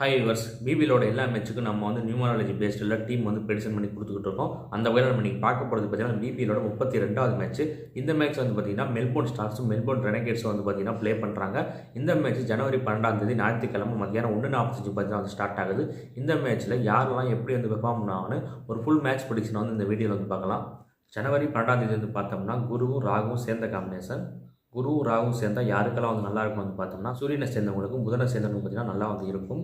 Hi viewers, பிபிஎலோட எல்லா மேட்ச்சுக்கும் நம்ம numerology பேஸ்டில் team prediction பண்ணி கொடுத்துக்கிட்டு இருக்கோம். அந்த வகையில் நம்ம இன்றைக்கி பார்க்க போகிறது பார்த்தீங்கன்னா பிபிஎலோட 32வது மேட்ச். இந்த மேட்ச் பார்த்தீங்கன்னா மெல்போர்ன் ஸ்டார்ஸும் மெல்போர்ன் ரெனகேட்ஸும் பார்த்தீங்கன்னா ப்ளே பண்ணுறாங்க. இந்த மேட்ச் ஜனவரி 12 ஞாயிற்றுக்கிழமை மத்தியானம் 1:45 பார்த்தீங்கன்னா ஸ்டார்ட் ஆகுது. இந்த மேட்ச்சில் யாரெல்லாம் எப்படி பெர்ஃபார்ம் பண்ணாங்கன்னு ஒரு ஃபுல் மேட்ச் ப்ரெடிக்ஷன் இந்த வீடியோவில் பார்க்கலாம். ஜனவரி 12 பார்த்தோம்னா குருவும் ராகுவும் சேர்ந்த காம்பினேஷன். குருவும் ராகுவும் சேர்ந்தால் யாருக்கெல்லாம் நல்லா இருக்கும் பார்த்தோம்னா சூரியனை சேர்ந்தவங்களுக்கும் புதனை சேர்ந்தவங்களுக்கும் பார்த்தீங்கன்னா நல்லா இருக்கும்.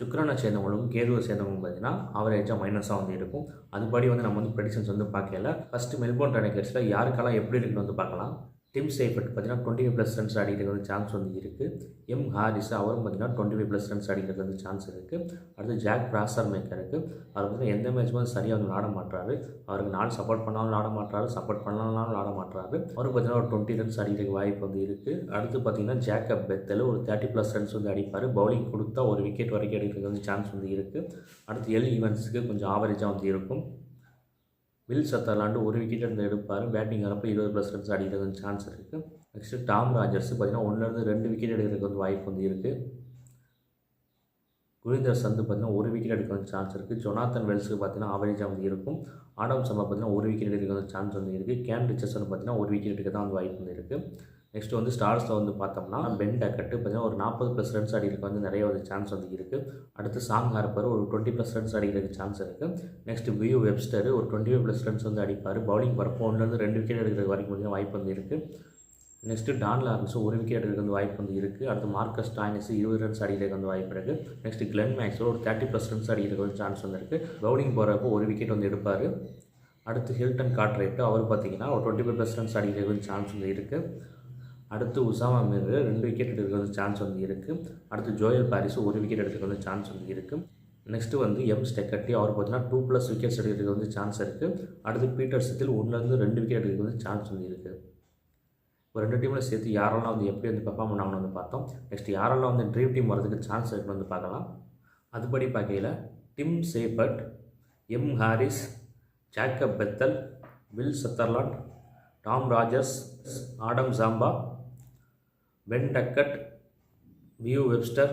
சுக்கிரனை சேர்ந்தவங்களுக்கும் கேதுவை சேர்ந்தவங்களுக்கும் பார்த்தீங்கன்னா அவரேஜாக மைனஸாக இருக்கும். அதுபடி நம்ம ப்ரெடிக்ஷன்ஸ் பார்க்கல. ஃபஸ்ட்டு மெல்போர்ன் ரெனகேட்ஸில் யாருக்கெல்லாம் எப்படி இருக்குன்னு பார்க்கலாம். டிம் சேஃபர்ட் பார்த்தீங்கன்னா 25+ ரன்ஸ் அடிக்கிறது சான்ஸ் இருக்குது. எம் ஹாரிஸ் அவரும் பார்த்தீங்கன்னா 25+ ரன்ஸ் அடிக்கிறது சான்ஸ் இருக்குது. அடுத்து ஜாக் பிராசர் மேக்கருக்கு அவர் பார்த்தீங்கன்னா எந்த மேட்சுமே சரியாக ஆட மாட்டாரு. அவருக்கு நாள் சப்போர்ட் பண்ணாலும் ஆட மாட்டாரு, சப்போர்ட் பண்ணாலும் ஆட மாட்டாரு. அவருக்கு பார்த்தீங்கன்னா ஒரு 20 ரன்ஸ் அடிக்கிறதுக்கு வாய்ப்பு இருக்குது. அடுத்து பார்த்தீங்கன்னா ஜேக்கப் பெத்தல் ஒரு 30+ ரன்ஸ் அடிப்பார். பவுலிங் கொடுத்தா ஒரு விக்கெட் வரைக்கும் எடுக்கிறது சான்ஸ் இருக்குது. அடுத்து எல் ஈவன்ஸுக்கு கொஞ்சம் ஆவரேஜாக இருக்கும். வில் சத்தர்லாண்டு ஒரு விக்கெட் எடுப்பார். பேட்டிங் வரப்போ 20+ ரன்ஸ் அடிக்கிறது சான்ஸ் இருக்குது. நெக்ஸ்ட்டு டாம் ராஜர்ஸ் பார்த்தீங்கன்னா 1-2 விக்கெட் எடுக்கிறதுக்கு வாய்ப்பு இருக்குது. குரிந்தர் சந்து பார்த்தீங்கன்னா ஒரு விக்கெட் எடுக்கிறது சான்ஸ் இருக்குது. ஜொனாத்தன் வெல்ஸுக்கு பார்த்தீங்கன்னா ஆவரேஜாக இருக்கும். ஆடம் சம்பா பார்த்தீங்கன்னா ஒரு விக்கெட் எடுக்கிறது சான்ஸ் இருக்குது. கேன் ரிச்சர்சன் பார்த்தீங்கன்னா ஒரு விக்கெட் எடுக்க தான் வாய்ப்பு இருக்குது. நெக்ஸ்ட் ஸ்டார்ஸில் பார்த்தோம்னா பென் டக்கெட்டு பார்த்தீங்கன்னா ஒரு 40+ ரன்ஸ் அடிக்கிறதுக்கு நிறைய சான்ஸ் இருக்குது. அடுத்து சாம் ஹார்ப்பர் ஒரு 20+ ரன்ஸ் அடிக்கிறதுக்கு சான்ஸ் இருக்குது. நெக்ஸ்ட் வியூ வெப்ஸ்டர் ஒரு 25+ ரன்ஸ் அடிப்பார். பவுலிங் வரப்போ 1-2 விக்கெட் எடுக்கிறது வரைக்கும் வாய்ப்பு இருக்குது. நெக்ஸ்ட்டு டான் லாரன்ஸ் ஒரு விக்கெட் எடுக்கிறது வாய்ப்பு இருக்குது. அடுத்து மார்க்கஸ் ஸ்டாய்னிஸ் 20 ரன்ஸ் அடிக்கிறதுக்கு வாய்ப்பு இருக்குது. நெக்ஸ்ட் கிளென் மேக்ஸ்வெல் ஒரு 30+ ரன்ஸ் அடிக்கிறதுக்கு சான்ஸ் இருக்குது. பவுலிங் போகிறப்போ ஒரு விக்கெட் எடுப்பார். அடுத்து ஹில்டன் கார்ட்ரைட் அவர் பார்த்தீங்கன்னா ஒரு 25+ ரன்ஸ் அடிக்கிறதுக்கு சான்ஸ் இருக்குது. அடுத்து உசாமா மிர் 2 விக்கெட் எடுக்கிறது சான்ஸ் இருக்குது. அடுத்து ஜோயல் பாரிஸ் ஒரு விக்கெட் எடுக்கிறது சான்ஸ் இருக்குது. நெக்ஸ்ட்டு எம் ஸ்டெக்கட்டி அவர் பார்த்தீங்கன்னா 2+ விக்கெட்ஸ் எடுக்கிறது சான்ஸ் இருக்குது. அடுத்து பீட்டர் சித்தில் 1-2 விக்கெட் எடுக்கிறது சான்ஸ் இருக்குது. ஒரு 2 டீமில் சேர்த்து யாரெல்லாம் எப்படி பெர்ஃபார்ம் பண்ணாங்கன்னு பார்த்தோம். நெக்ஸ்ட் யாரெல்லாம் ட்ரீம் டீம் வரதுக்கு சான்ஸ் இருக்குன்னு பார்க்கலாம். அதுபடி பார்க்கையில் Tim Seifert, M Harris, Jacob Bethell, Will Sutherland, Tom Rogers, Adam Zampa, Ben Duckett, Beau Webster,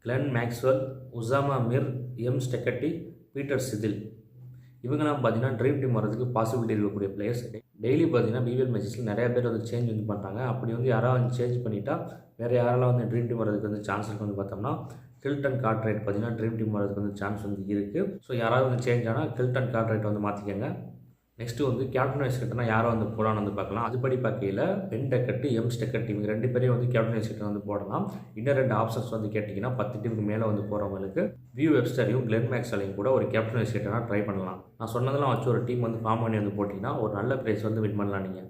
Glenn Maxwell, Usama Mir, M Steketee, Peter Siddle இவங்கெல்லாம் பார்த்தீங்கன்னா ட்ரீம் டீம் வரதுக்கு பாசிபிலிட்டி இருக்கக்கூடிய பிளேயர்ஸ். டெய்லி பார்த்தீங்கன்னா பிபிஎல் மேட்சஸில் நிறைய பேர் சேஞ்ச் பண்ணுறாங்க. அப்படி யாராவது சேஞ்ச் பண்ணிட்டா வேறு யாரெல்லாம் ட்ரீம் டீம் வரதுக்கு சான்ஸ் இருக்குன்னு பார்த்தோம்னா ஹில்டன் கார்ட்ரைட் பார்த்தீங்கன்னா ட்ரீம் டீம் வரதுக்கு சான்ஸ் இருக்குது. ஸோ யாராவது சேஞ்ச் ஆனால் ஹில்டன் கார்ட்ரைட் மாற்றிக்கங்க. நெக்ஸ்ட்டு கேப்டன் வைஸ் கேப்டனா யாரை போடலாம்னு பார்க்கலாம். அதுபடி பார்க்கையில் பென் டக்கட்டு, எம் ஸ்டெக்கட் இவங்க 2 பேரையும் கேப்டன் வைஸ் கேப்டன் போடலாம். இன்னும் 2 ஆப்ஷன்ஸ் கேட்டிங்கன்னா 10 டீமுக்கு மேலே போகிறவங்களுக்கு வியூ வெப்ஸ்டரையும் கிளென் மேக்ஸ்வெல்லையும் கூட ஒரு கேப்டன் வைஸ் கேப்டனாக ட்ரை பண்ணலாம். நான் சொன்னதெல்லாம் வச்சு ஒரு டீம் ஃபார்ம் பண்ணி போட்டிங்கன்னா ஒரு நல்ல ப்ரைஸ் வின் பண்ணலாம் நீங்கள்.